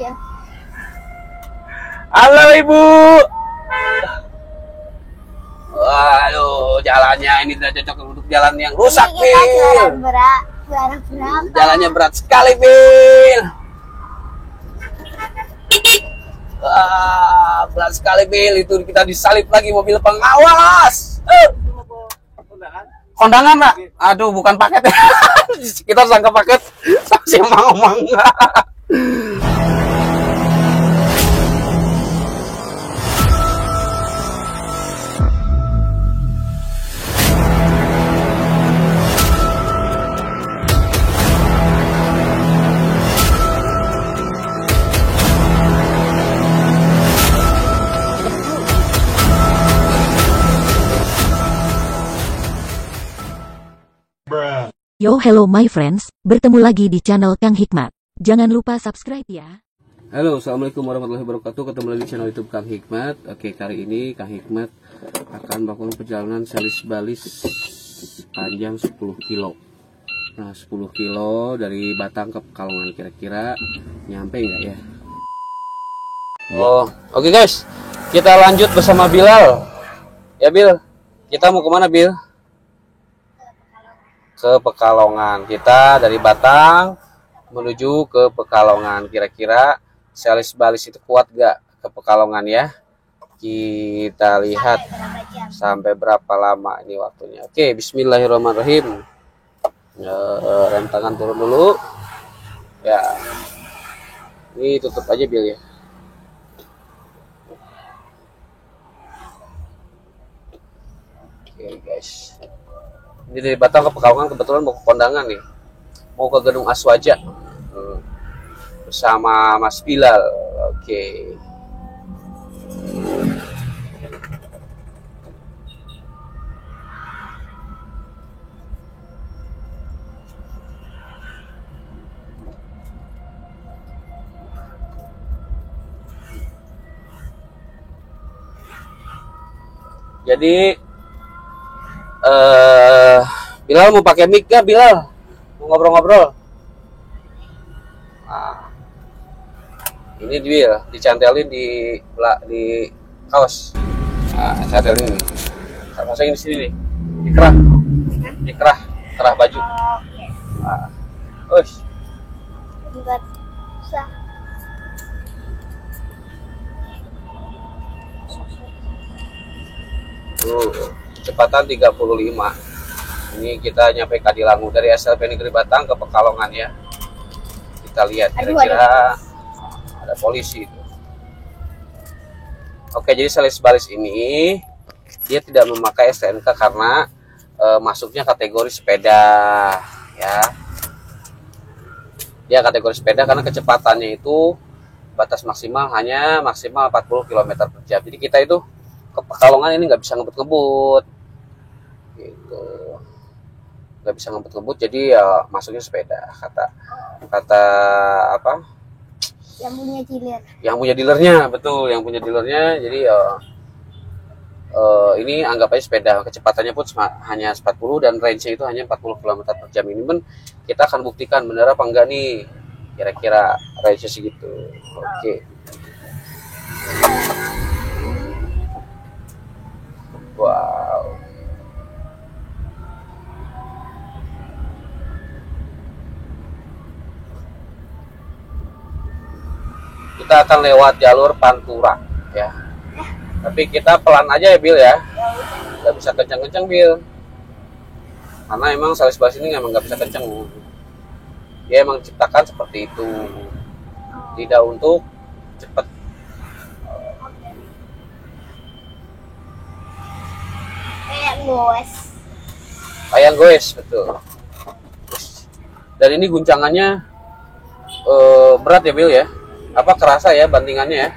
ya. Halo Ibu. Waduh, jalannya ini tidak cocok untuk jalan yang rusak, Ini kita Bil. jualan berapa? Jalannya berat sekali, Bil. Wah, berat sekali, Bil. Itu kita disalip lagi mobil pengawas. Kondangan, Pak? Aduh, bukan paket. Kita sangka paket. Saksi mau enggak. Yo hello my friends, bertemu lagi di channel Kang Hikmat. Jangan lupa subscribe ya. Halo, assalamualaikum warahmatullahi wabarakatuh. Ketemu lagi di channel YouTube Kang Hikmat. Oke, kali ini Kang Hikmat akan melakukan perjalanan selis balis panjang 10 kilo. Nah, 10 kilo dari Batang ke Pekalongan, kira-kira nyampe nggak ya? Oh, oke guys, kita lanjut bersama Bilal. Ya Bil, kita mau kemana Bil? Ke Pekalongan. Kita dari Batang menuju ke Pekalongan. Kira-kira selis balis itu kuat gak ke Pekalongan ya? Kita lihat sampai berapa lama ini waktunya. Oke, bismillahirrahmanirrahim. Rem tangan turun dulu. Ya. Ini tutup aja Bil ya. Oke guys. Ini dari Batang ke Pekalongan, kebetulan mau ke kondangan nih, mau ke Gedung Aswaja bersama Mas Bilal. Oke. Jadi Bilal mau pakai mic gak Bilal? Mau ngobrol-ngobrol? Nah, ini Bil, dicantelin di kaos. Nah, cantelin. Masukin di sini nih. Dikerah baju. Nah, Buat sah. Kecepatan 35. Ini kita nyampe Kadilangu dari SLP Negeri Batang ke Pekalongan ya. Kita lihat kira-kira ada polisi itu. Oke, jadi selis balis ini dia tidak memakai STNK karena masuknya kategori sepeda ya. Dia kategori sepeda karena kecepatannya itu batas maksimal 40 km per jam. Jadi kita itu ke Pekalongan ini nggak bisa ngebut-ngebut gitu, nggak bisa ngebut-ngebut, jadi ya masuknya sepeda kata apa Yang punya dealer. Yang punya dealernya, betul, yang punya dealernya. Jadi ini anggap aja sepeda, kecepatannya pun hanya 40 dan range-nya itu hanya 40 km per jam. Ini pun kita akan buktikan benar apa enggak nih, kira-kira range-nya segitu. Oke. Wow. Kita akan lewat jalur Pantura ya. Tapi kita pelan aja ya Bil ya. Nggak bisa kencang-kencang Bil. Karena emang selis balis ini emang nggak bisa kencang. Dia emang diciptakan seperti itu. Tidak untuk cepat. Kayak goes, betul. Dan ini guncangannya berat ya Bil ya. Apa kerasa ya bantingannya ya?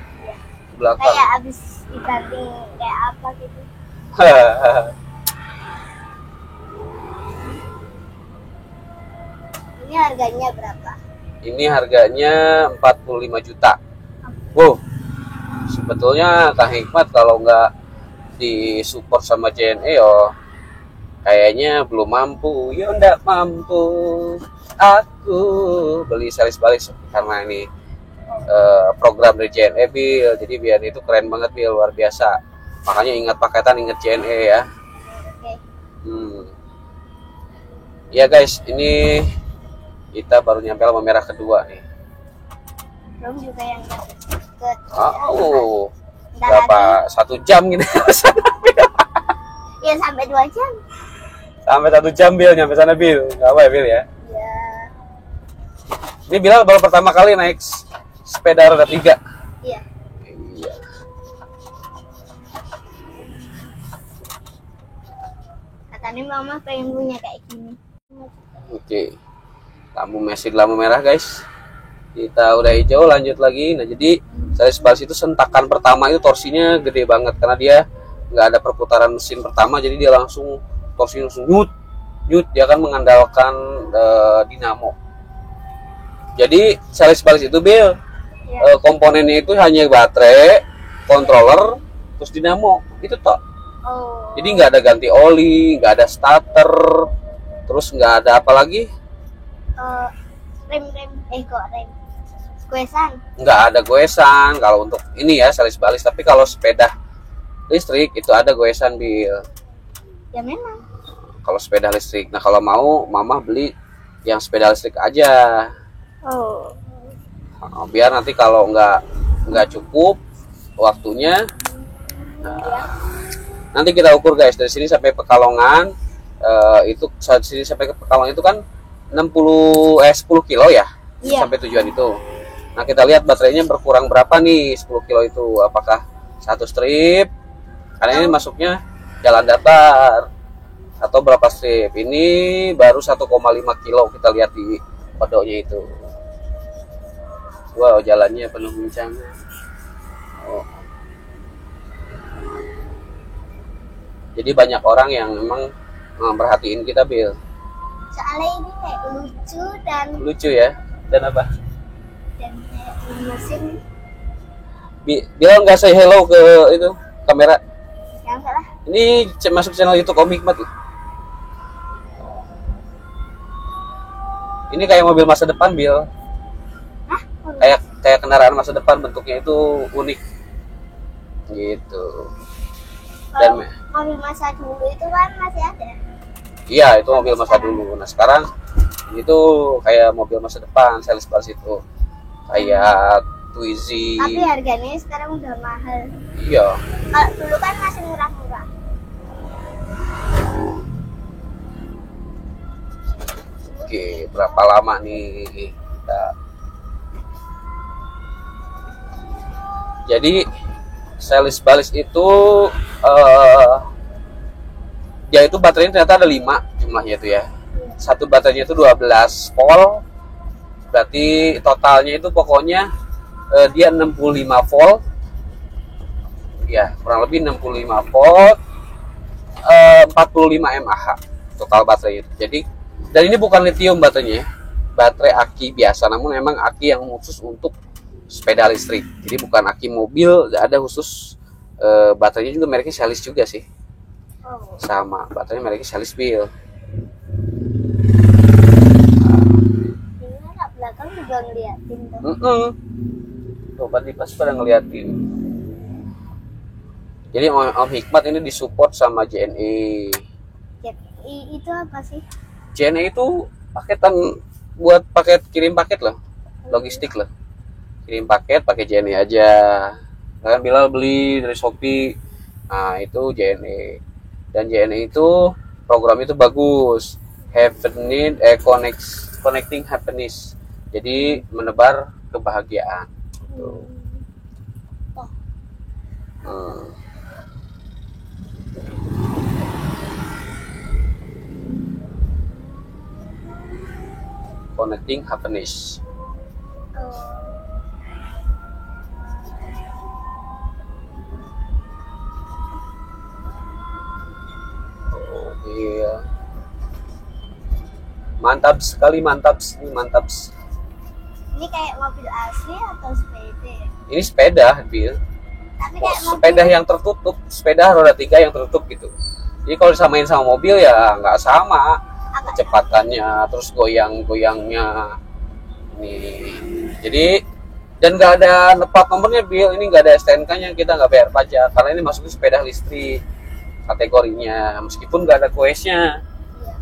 Belakang. Kayak abis dibanting kayak apa gitu. Ini harganya berapa? Ini harganya 45 juta. Wow. Sebetulnya Kang Hikmat kalau nggak disupport sama JNE kayaknya belum mampu. Ya nggak mampu aku beli selis balis karena ini program dari JNE Bil. Jadi biar itu keren banget Bil, luar biasa. Makanya ingat paketan, ingat JNE ya. Oke. Ya guys, ini kita baru nyampe lampu merah kedua nih. Belum juga yang ke Berapa? 1 jam gini. ya sampai 2 jam. Sampai 1 jam Bil, nyampe sana Bil. Gak apa ya Bil ya. Ya. Ini Bilal baru pertama kali naik sepeda roda 3. Iya. Iya. Katanya mama pengen punya kayak gini. Oke. Lampu merah guys. Kita udah hijau, lanjut lagi. Nah jadi series balis itu sentakan pertama itu torsinya gede banget karena dia nggak ada perputaran mesin pertama, jadi dia langsung torsinya langsung nyut. Dia kan mengandalkan dinamo. Jadi series balis itu Bil, komponennya itu hanya baterai, controller, terus dinamo itu toh. Oh. Jadi nggak ada ganti oli, nggak ada starter, terus nggak ada apa lagi? Rem goesan. Nggak ada goesan kalau untuk ini ya series balis, tapi kalau sepeda listrik itu ada goesan Bil. Ya memang. Kalau sepeda listrik. Nah kalau mau mama beli yang sepeda listrik aja. Oh. Biar nanti kalau nggak cukup waktunya, nanti kita ukur guys dari sini sampai Pekalongan. Itu saat sini sampai ke Pekalongan itu kan 10 kilo ya. Iya. Sampai tujuan itu. Nah kita lihat baterainya berkurang berapa nih 10 kilo itu, apakah 1 strip karena ini masuknya jalan datar, atau berapa strip. Ini baru 1,5 kilo kita lihat di odoknya itu. Wow, jalannya penuh guncangan. Jadi banyak orang yang memang merhatiin kita Bil. Soalnya ini kayak lucu Ya, dan apa? dan kayak mesin. Bilang nggak say hello ke itu kamera. Yang salah. Ini masuk channel YouTube Om Hikmat loh. Ini kayak mobil masa depan Bil. Hah? Kayak kendaraan masa depan, bentuknya itu unik. Gitu. Kalau mobil masa dulu itu kan masih ada. Iya, itu mobil masa dulu. Nah sekarang itu kayak mobil masa depan, series balis itu kayak Twizy. Tapi harganya sekarang udah mahal. Iya. Kalau dulu kan masih murah-murah. Oke, berapa lama nih kita? Jadi series balis itu dia itu baterainya ternyata ada 5 jumlahnya itu ya. Satu baterainya itu 12 volt. Berarti totalnya itu pokoknya dia 65 volt. Ya, kurang lebih 65 volt. 45 mAh total baterai itu. Jadi dan ini bukan lithium baterainya. Baterai aki biasa, namun memang aki yang khusus untuk sepeda listrik. Jadi bukan aki mobil, ada khusus baterainya juga mereknya Celis juga sih. Oh. Sama, baterainya mereknya Celis Bil. Ini anak belakang juga ngeliatin tuh. Tuh, tadi pas pada ngeliatin. Jadi Om Hikmat ini disupport sama JNE. Itu apa sih? JNE itu paketan buat kirim paket loh, logistik loh. Kirim paket pakai JNE aja. Kan Bilal beli dari Shopee. Nah, itu JNE. Dan JNE itu program itu bagus. Connecting happiness. Jadi menebar kebahagiaan. Tuh. Connecting happiness. Oh iya. Mantap sekali, mantap. Ini kayak mobil asli atau sepeda? Ini sepeda, Bil. Tapi kayak Sepeda yang tertutup, sepeda roda 3 yang tertutup gitu. Jadi kalau disamain sama mobil ya nggak sama kecepatannya, terus goyang-goyangnya. Nih. Jadi Dan nggak ada plat nomornya Bil, ini nggak ada STNK-nya, kita nggak bayar pajak karena ini masuk sepeda listrik kategorinya, meskipun nggak ada kuesnya. Iya.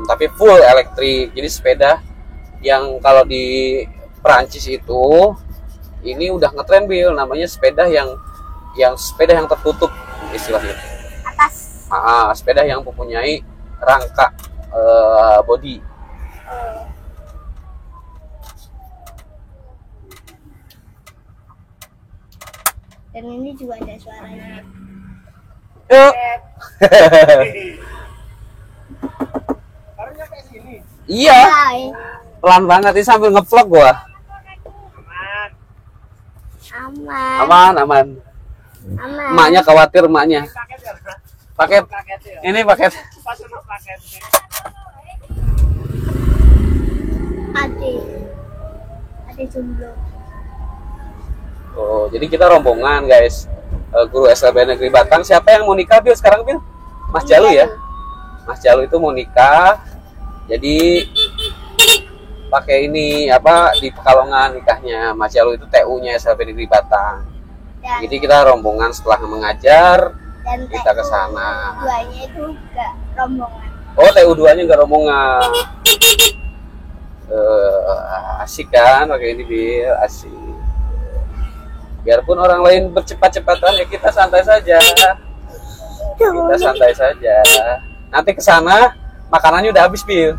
Tapi full elektrik, jadi sepeda yang kalau di Perancis itu ini udah ngetren Bil, namanya sepeda yang sepeda yang tertutup istilahnya. Atas. Sepeda yang mempunyai rangka body. Dan ini juga ada suaranya. Yuk. Iya, Hai. pelan banget ini sambil ngevlog gua. Aman. Aman. Aman. Emaknya khawatir emaknya. Paket. Ini paket. Ade jomblo. Oh, jadi kita rombongan guys. Guru SLB Negeri Batang. Siapa yang mau nikah Bil sekarang Bil? Mas Jalu ya. Mas Jalu itu mau nikah. Jadi pakai ini apa di Pekalongan nikahnya. Mas Jalu itu TU-nya SLB Negeri Batang. Dan, Jadi kita rombongan setelah mengajar dan kita ke sana. Duanya itu enggak rombongan. Oh, TU2-nya enggak rombongan. Asik kan pakai ini Bil, asik. Biarpun orang lain bercepat-cepatan ya kita santai saja. Kita santai saja. Nanti ke sana makanannya udah habis Bil.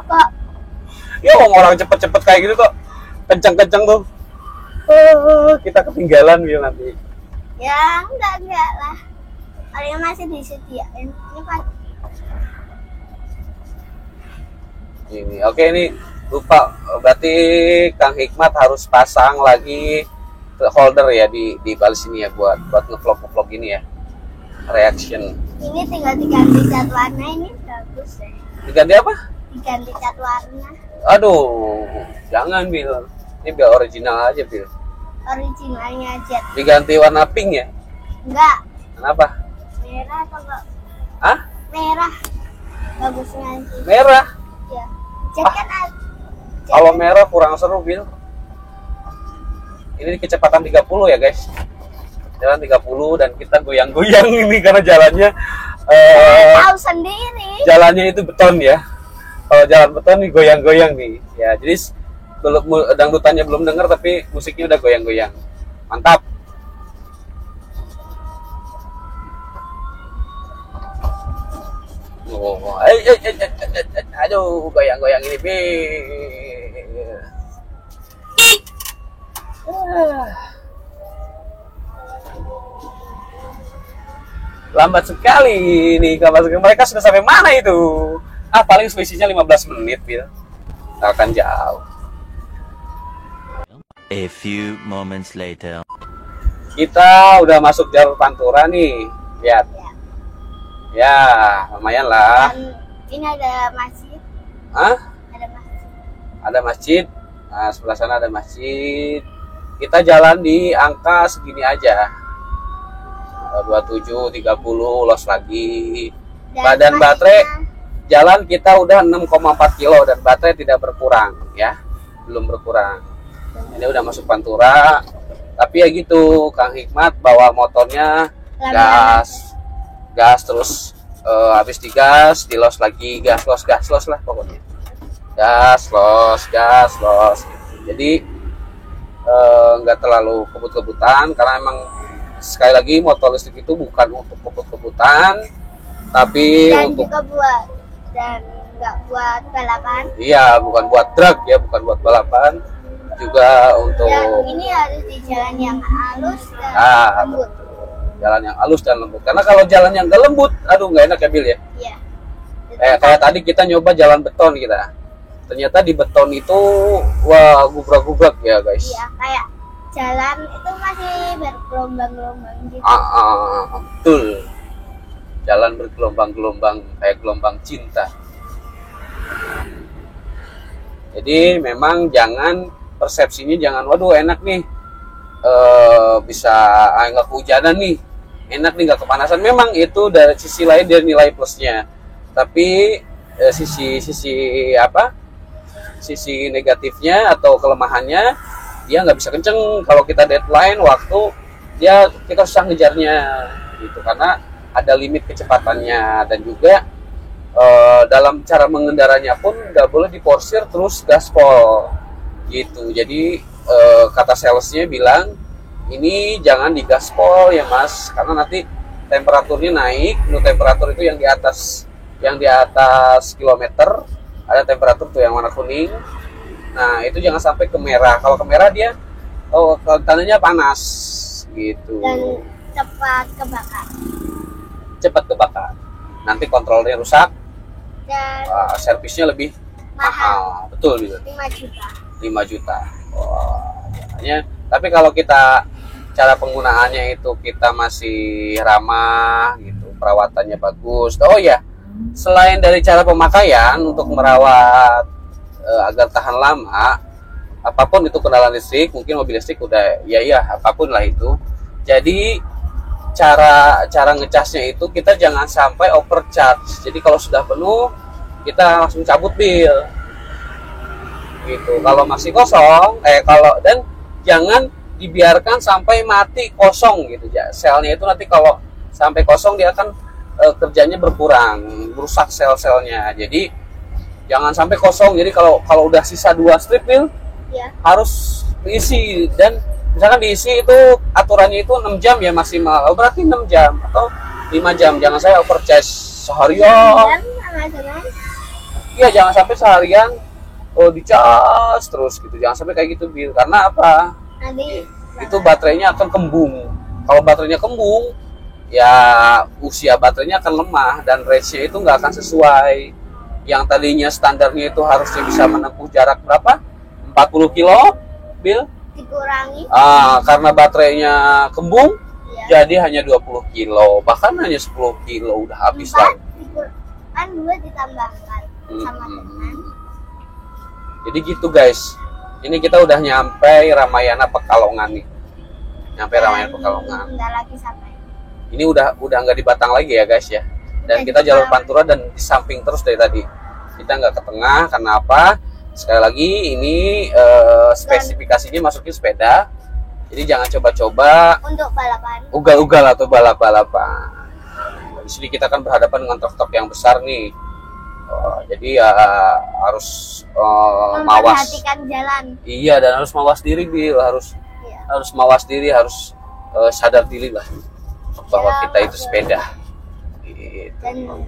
Kok Ya orang cepet-cepet kayak gitu kok kenceng-kenceng tuh. Kita ketinggalan Bil nanti. ya enggak lah. Orangnya masih disediain. Ini kan Ini oke ini lupa berarti Kang Hikmat harus pasang lagi holder ya di balik sini ya buat ngevlog ini ya. Reaction. ini tinggal diganti cat warna, ini bagus deh. Diganti apa? Diganti cat warna. Aduh, jangan Bil. Ini biar original aja Bil. Originalnya cat. Diganti warna pink ya? Enggak, Kenapa? merah atau enggak? Hah? Merah. Bagusnya nanti. Merah. Ya. Cat kan cat Kalau kan- merah kurang seru Bil. Ini kecepatan 30 ya guys. Jalan 30 dan kita goyang-goyang ini karena jalannya tahu sendiri. jalannya itu beton ya. Kalau jalan beton nih goyang-goyang nih. Ya, jadi belum dangdutannya belum dengar tapi musiknya udah goyang-goyang. Mantap. Oh, aduh, goyang-goyang ini, Bil. Lambat sekali nih kabar mereka sudah sampai mana itu? Paling selisihnya 15 menit Bil. Nggak akan jauh. A few moments later. Kita udah masuk jalur Pantura nih. Lihat. Ya, lumayan lah. Dan ini ada masjid. Hah? Ada masjid. Ada masjid. Nah, sebelah sana ada masjid. Kita jalan di angka segini aja. 27, 30, los lagi. Dan Badan masjidnya- baterai jalan kita udah 6,4 kilo dan baterai tidak berkurang ya. Belum berkurang. Ini udah masuk Pantura. Tapi ya gitu, Kang Hikmat bawa motornya gas terus habis digas, dilos lagi, gas los lah pokoknya. Gas los. Jadi nggak terlalu kebut-kebutan karena emang sekali lagi motor listrik itu bukan untuk kebut-kebutan tapi dan untuk juga buat dan nggak buat balapan. iya bukan buat drag ya, bukan buat balapan, juga untuk Dan ini harus di jalan yang halus dan Ah, lembut. jalan yang halus dan lembut. Karena kalau jalan yang gak lembut, aduh nggak enak ya Bil ya. Iya. Kayak tadi kita nyoba jalan beton kita. Ternyata di beton itu wah gubrak-gubrak ya guys. Iya, kayak jalan itu masih bergelombang-gelombang gitu. Betul. Jalan bergelombang-gelombang kayak gelombang cinta. Jadi memang jangan persepsinya jangan waduh enak nih bisa nggak kehujanan nih, enak nih nggak kepanasan. Memang itu dari sisi lain dia nilai plusnya. Tapi sisi apa sisi negatifnya atau kelemahannya, dia nggak bisa kenceng. Kalau kita deadline waktu, kita susah ngejarnya gitu, karena ada limit kecepatannya. Dan juga dalam cara mengendaranya pun nggak boleh diporsir terus gaspol gitu. Jadi kata salesnya bilang, ini jangan digaspol ya mas, karena nanti temperaturnya naik. Temperatur itu yang di atas kilometer, ada temperatur tuh yang warna kuning. Nah itu jangan sampai ke merah. Kalau ke merah dia tandanya panas gitu. Dan cepat kebakar. Nanti kontrolnya rusak. Dan Servisnya lebih mahal. Betul gitu. 5 juta. 5 juta. Makanya, tapi kalau kita cara penggunaannya itu kita masih ramah gitu, perawatannya bagus. Oh ya, selain dari cara pemakaian untuk merawat agar tahan lama, apapun itu kendaraan listrik, mungkin mobil listrik udah apapun lah itu. Jadi cara ngecasnya itu kita jangan sampai overcharge. Jadi kalau sudah penuh kita langsung cabut bil gitu. Kalau masih kosong dan jangan dibiarkan sampai mati kosong gitu ya. Selnya itu nanti kalau sampai kosong dia akan kerjanya berkurang, merusak sel-selnya. Jadi jangan sampai kosong. Jadi kalau udah sisa 2 strip bil Ya. harus diisi. Dan misalkan diisi itu aturannya itu 6 jam ya maksimal. Berarti 6 jam atau 5 jam. Jangan saya overcharge seharian. Iya, jangan sampai seharian dicas terus gitu. Jangan sampai kayak gitu bil. Karena apa? Nanti Itu baterainya akan kembung. Kalau baterainya kembung, ya usia baterainya akan lemah dan range-nya itu nggak akan sesuai. Yang tadinya standarnya itu harusnya bisa menempuh jarak berapa? 40 kilo bil. dikurangi. Karena baterainya kembung, Ya. jadi hanya 20 kilo, bahkan hanya 10 kilo udah habis lagi. Kan 2 ditambahkan sama teman. Jadi gitu guys. Ini kita udah nyampe Ramayana Pekalongan nih. Ramayana Pekalongan. Enggak lagi sampai. Ini udah nggak di Batang lagi ya guys ya. Dan Udah kita di jalur Pekalongan. Pantura dan di samping terus dari tadi. Kita nggak ke tengah, karena apa? Sekali lagi ini spesifikasinya masukin sepeda. Jadi jangan coba-coba Untuk balapan. ugal-ugal atau balap-balapan. Di sini kita kan berhadapan dengan truk-truk yang besar nih. Jadi ya harus mawas. Memperhatikan jalan. Iya, dan harus mawas diri bil, harus Iya. mawas diri, harus sadar diri lah bahwa Ya, kita itu sepeda. Gitu. Dan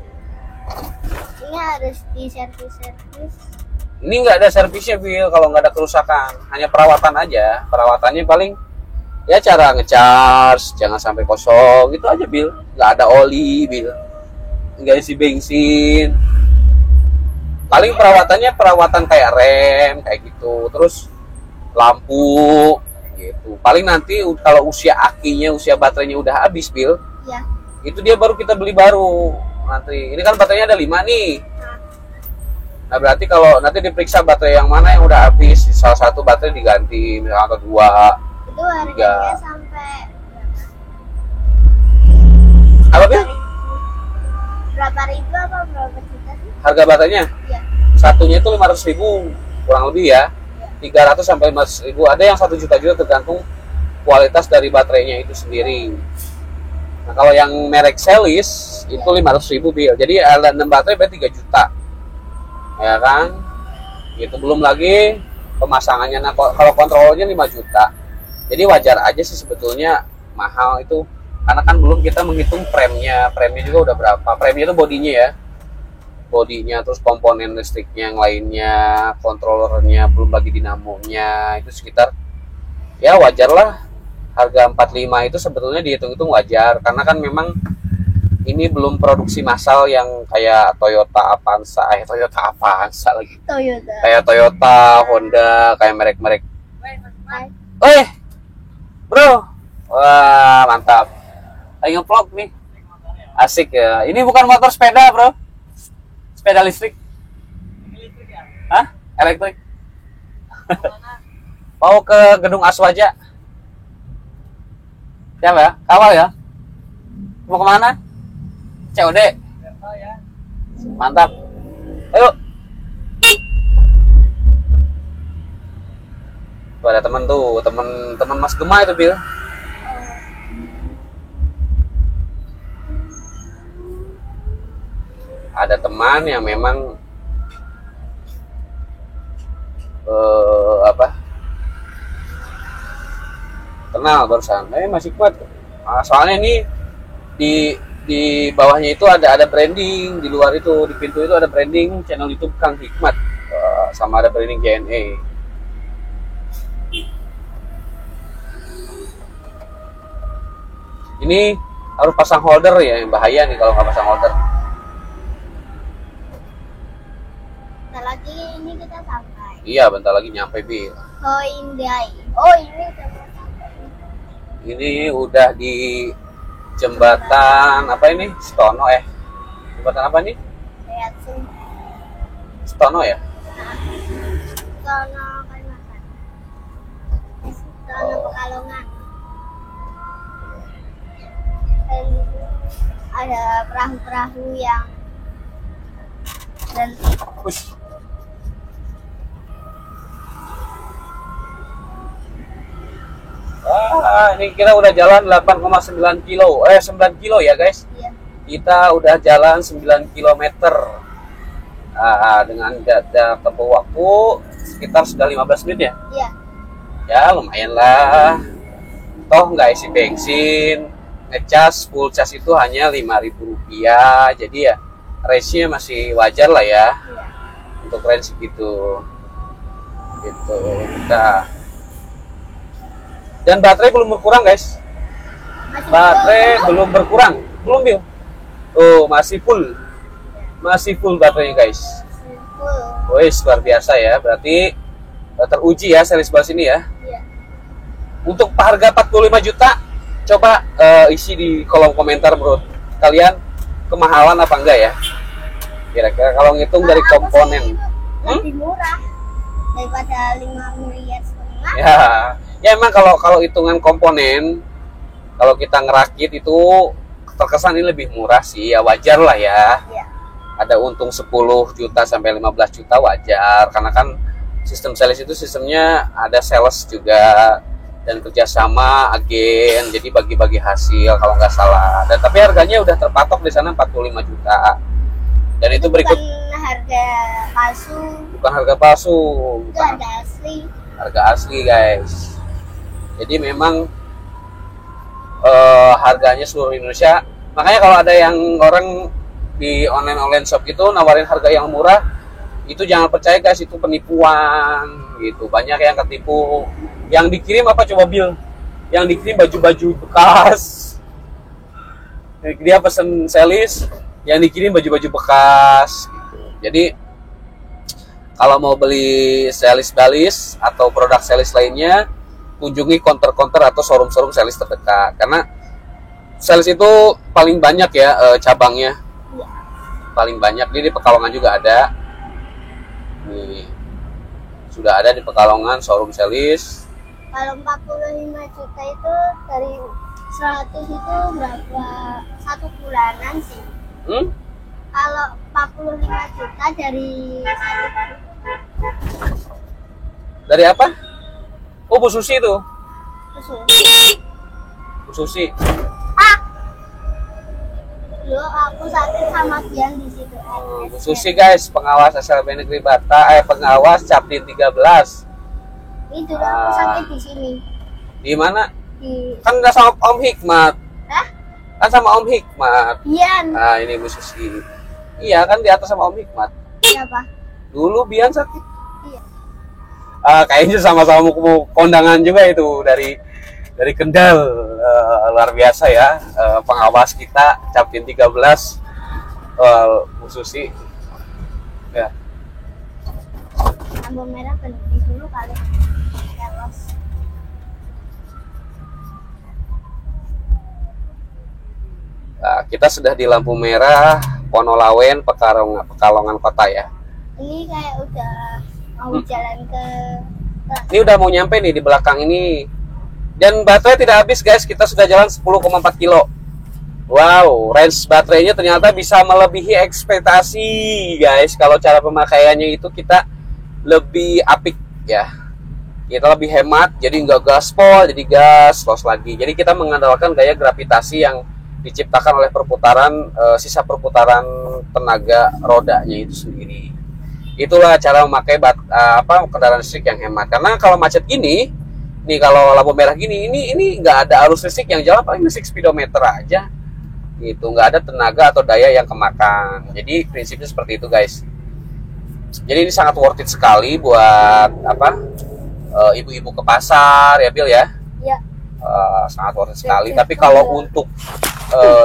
ini harus diservis-servis. Ini nggak ada servisnya bil kalau nggak ada kerusakan, hanya perawatan aja. Perawatannya paling ya cara ngecharge, jangan sampai kosong, gitu aja bil. Nggak ada oli bil, nggak isi bensin. Paling perawatannya perawatan kayak rem kayak gitu, terus lampu gitu. Paling nanti kalau usia akinya, usia baterainya udah habis bil, Ya. itu dia baru kita beli baru nanti. Ini kan baterainya ada 5 nih. Nah berarti kalau nanti diperiksa baterai yang mana yang udah habis, salah satu baterai diganti misalnya atau 2. Itu harganya sampai Apa bil? berapa ribu apa berapa juta sih? Harga baterainya Ya. satunya itu 500.000 kurang lebih ya. 300 sampai 500.000. Ada yang 1 juta juga, tergantung kualitas dari baterainya itu sendiri. Nah kalau yang merek Celis itu 500.000 bil. Jadi ada 6 baterai berarti 3 juta. Ya kan? Itu belum lagi pemasangannya. Nah kalau kontrolnya 5 juta. Jadi wajar aja sih sebetulnya mahal itu. Karena kan belum kita menghitung premnya. Premnya juga udah berapa. Premnya itu bodinya ya. Bodinya, terus komponen listriknya yang lainnya, kontrolernya, belum lagi dinamonya. Itu sekitar, ya wajar lah. Harga 45 itu sebetulnya dihitung-hitung wajar. Karena kan memang ini belum produksi massal yang kayak Toyota Avanza. Toyota Avanza lagi. Toyota. Kayak Toyota, Honda, kayak merek-merek. Bro. Wah, mantap. Lagi nge-vlog nih. Asik ya. Ini bukan motor sepeda, bro. Sepeda listrik. Hah? Elektrik. Mau ke Gedung Aswaja. Siapa ya? Kawal ya? Mau kemana? COD. Mantap. Ayo. Tuh ada teman tuh, teman Mas Gema itu Bil. Ada teman yang memang kenal barusan, masih kuat. Soalnya ini di bawahnya itu ada branding, di luar itu di pintu itu ada branding channel YouTube Kang Hikmat, sama ada branding JNE. Ini harus pasang holder ya, yang bahaya nih kalau nggak pasang holder. Bentar lagi ini kita sampai. Iya, bentar lagi nyampe Bil. Oh Indai. Oh ini udah mau sampai. Ini udah di jembatan apa ini? Stono ya? Jembatan apa nih? Lihat sih. Stono ya? Sono Kalimantan. Sono Pekalongan. Dan ada perahu-perahu yang berhenti. Ush. Ini kita udah jalan 8,9 kilo. 9 kilo ya guys. Iya. Kita udah jalan 9 kilometer. Dengan tempo waktu sekitar sudah 15 menit ya. Iya. Ya lumayan lah. Toh nggak isi bensin. Ngecas full cas itu hanya Rp5.000. Jadi ya range-nya masih wajar lah ya. Iya. Untuk range gitu. Gitu. Nah. Dan baterai belum berkurang guys. Baterai belum berkurang. Belum Bil. Oh masih full. Masih full baterainya guys. Full. Wih luar biasa ya. Berarti teruji ya series bus ini ya. Iya. Untuk harga 45 juta, coba isi di kolom komentar bro. Kalian kemahalan apa enggak ya? Kira-kira kalau ngitung dari Kalau aku komponen. sih lebih murah daripada 5 miliar setengah. Ya emang kalau hitungan komponen, kalau kita ngerakit itu terkesan ini lebih murah sih. Ya wajar lah ya. Iya. Ada untung 10 juta sampai 15 juta wajar. Karena kan sistem sales itu sistemnya ada sales juga. Dan kerjasama agen, jadi bagi-bagi hasil kalau nggak salah. Dan tapi harganya udah terpatok di sana 45 juta. Dan itu berikut Bukan harga palsu, bukan harga palsu, itu bukan harga asli. harga asli guys. Jadi memang harganya seluruh Indonesia. Makanya kalau ada yang orang di online shop gitu nawarin harga yang murah, itu jangan percaya guys, itu penipuan gitu. Banyak yang ketipu. Yang dikirim apa coba Bil? Yang dikirim baju-baju bekas. Dia pesen selis, yang dikirim baju-baju bekas gitu. Jadi kalau mau beli selis balis atau produk selis lainnya, kunjungi counter-counter atau showroom-showroom selis terdekat. Karena selis itu paling banyak ya cabangnya. Iya. Paling banyak. Di Pekalongan juga ada. Nih. Sudah ada di Pekalongan showroom selis. Kalau 45 juta itu dari 100 itu berapa? 1 bulanan sih. Kalau 45 juta dari 1 Dari apa? Oh, Bu Susi itu. susu. Bu Susi. Dulu aku sakit sama Dian di situ. Bu Susi guys, pengawas SLB Negeri Bata, pengawas Captin 13. Ini dulu aku sakit di sini. Di mana? Di Kan udah sama Om Hikmat. Hah? Kan sama Om Hikmat. Bian. Nah, ini Bu Susi. Iya, kan di atas sama Om Hikmat. Siapa? Dulu Bian sakit. Iya. Kayaknya sama-sama kondangan juga itu dari Kendal. Luar biasa ya. Pengawas kita Captin 13 Bu Susi. Ya. Lampu merah berhenti dulu kali. Terus. Nah, kita sudah di lampu merah Ponolawen, Pekalongan Kota ya. Ini kayak udah mau jalan ke Ini udah mau nyampe nih di belakang ini. Dan baterai tidak habis guys, kita sudah jalan 10,4 kilo. Wow, range baterainya ternyata bisa melebihi ekspektasi guys. Kalau cara pemakaiannya itu kita lebih apik ya. kita lebih hemat, jadi nggak gaspol, jadi gas los lagi. Jadi kita mengandalkan gaya gravitasi yang diciptakan oleh perputaran sisa perputaran tenaga rodanya itu sendiri. Itulah cara memakai kendaraan listrik yang hemat. Karena kalau macet gini, nih kalau lampu merah gini, ini nggak ada arus listrik yang jalan, paling listrik speedometer aja. Gitu, nggak ada tenaga atau daya yang kemakan. Jadi prinsipnya seperti itu guys. Jadi ini sangat worth it sekali buat ibu-ibu ke pasar ya Bill ya. Iya. Sangat worth it sekali. Tapi kalau untuk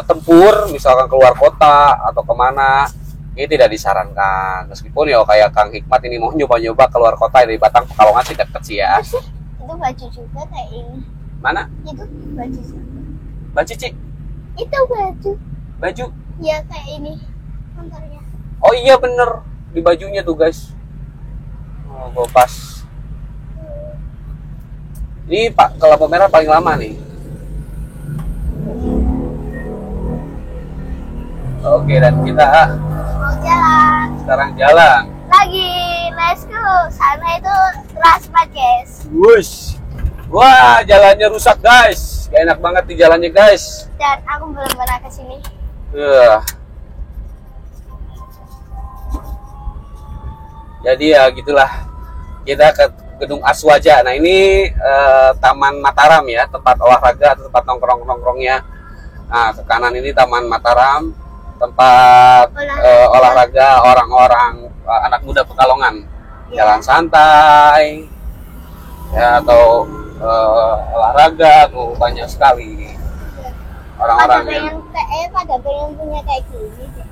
tempur misalkan keluar kota atau kemana, ini tidak disarankan. Meskipun ya kayak Kang Hikmat ini mau nyoba-nyoba keluar kota dari Batang Pekalongan sih deket sih ya. Itu baju juga kayak ini. Mana? Itu baju. Mbak Cici? Itu baju. Baju? Iya kayak ini kantornya. Oh iya bener, di bajunya tuh guys. Oh pas. Ini Pak, ke lampu merah paling lama nih. Oke, dan kita Mau jalan. sekarang jalan. Lagi, let's go. Sana itu Transmart guys. Wush. Wah, jalannya rusak guys. Gak enak banget di jalannya guys. Dan aku belum pernah kesini. Jadi ya gitulah. Kita ke Gedung Aswaja. Nah ini Taman Mataram ya, tempat olahraga atau tempat nongkrong-nongkrongnya. Nah ke kanan ini Taman Mataram, tempat olahraga orang-orang anak muda Pekalongan. Jalan santai ya, atau olahraga tuh banyak sekali orang-orang yang pada pengen punya kayak gini deh.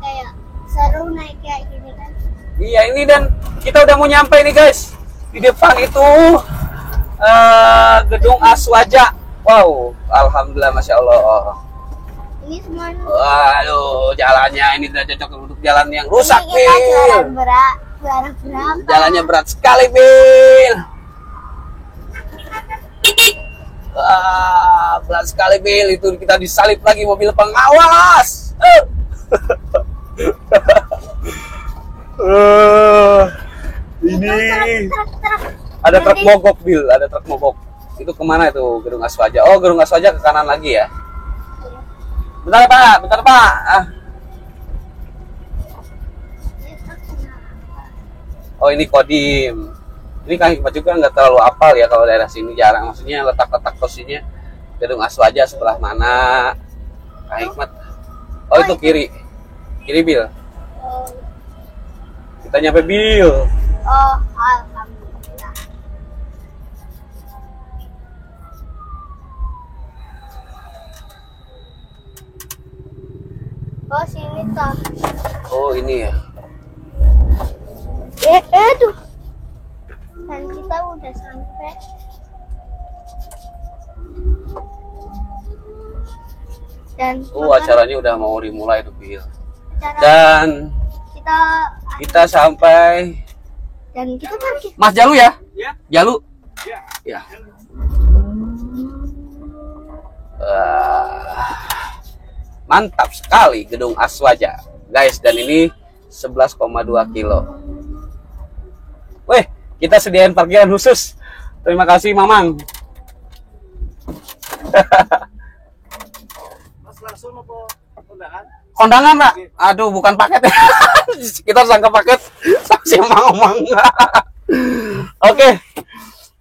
Kayak seru naik kayak gini kan. Iya, ini dan kita udah mau nyampe nih guys. Di depan itu Gedung Aswaja. Wow, alhamdulillah, masya Allah. Ini semua. Waduh, jalannya ini udah cocok untuk jalan yang rusak, Ini kita jalan Bil. berapa? Jalannya berat sekali, Bil. Berat sekali, Bil. Itu kita disalip lagi mobil pengawas. Ini ada truk mogok, Bil. Ada truk mogok. Itu kemana itu Gedung Aswaja? Oh, Gedung Aswaja ke kanan lagi ya. Bentar Pak, bentar Pak. Oh ini Kodim. Ini Kang Hikmat juga nggak terlalu apal ya kalau daerah sini, jarang. Maksudnya letak-letak posisinya Gedung Aswaja sebelah mana? Kang Hikmat. Oh itu kiri, kiri Bil. Kita nyampe Bil. Oh, alhamdulillah. Oh, sini toh. Oh ini ya. Tuh. Dan kita udah sampai. Dan Acaranya udah mau dimulai tuh Bil. acara Dan kita sampai. dan kita parkir. Mas Jalu ya? Jalu? Ya. Mantap sekali Gedung Aswaja, guys. Dan ini 11,2 kilo. Weh, kita sediain parkiran khusus. Terima kasih, Mamang. Mas langsung apa kondangan? Kondangan, Pak. Aduh, bukan paket. Kita sangka paket si Mamang. Oke.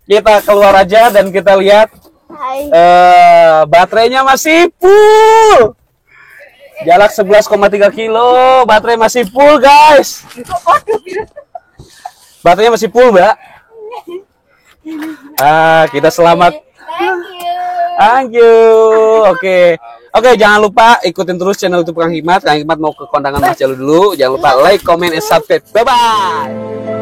Kita keluar aja dan kita lihat baterainya masih full. Jarak 11,3 kilo, baterai masih full, guys. Baterainya masih full, Mbak. Kita selamat. Thank you. Oke. Oke, jangan lupa ikutin terus channel YouTube Kang Hikmat. Kang Hikmat mau ke kondangan Mas Jalu dulu. Jangan lupa like, comment, and subscribe. Bye-bye.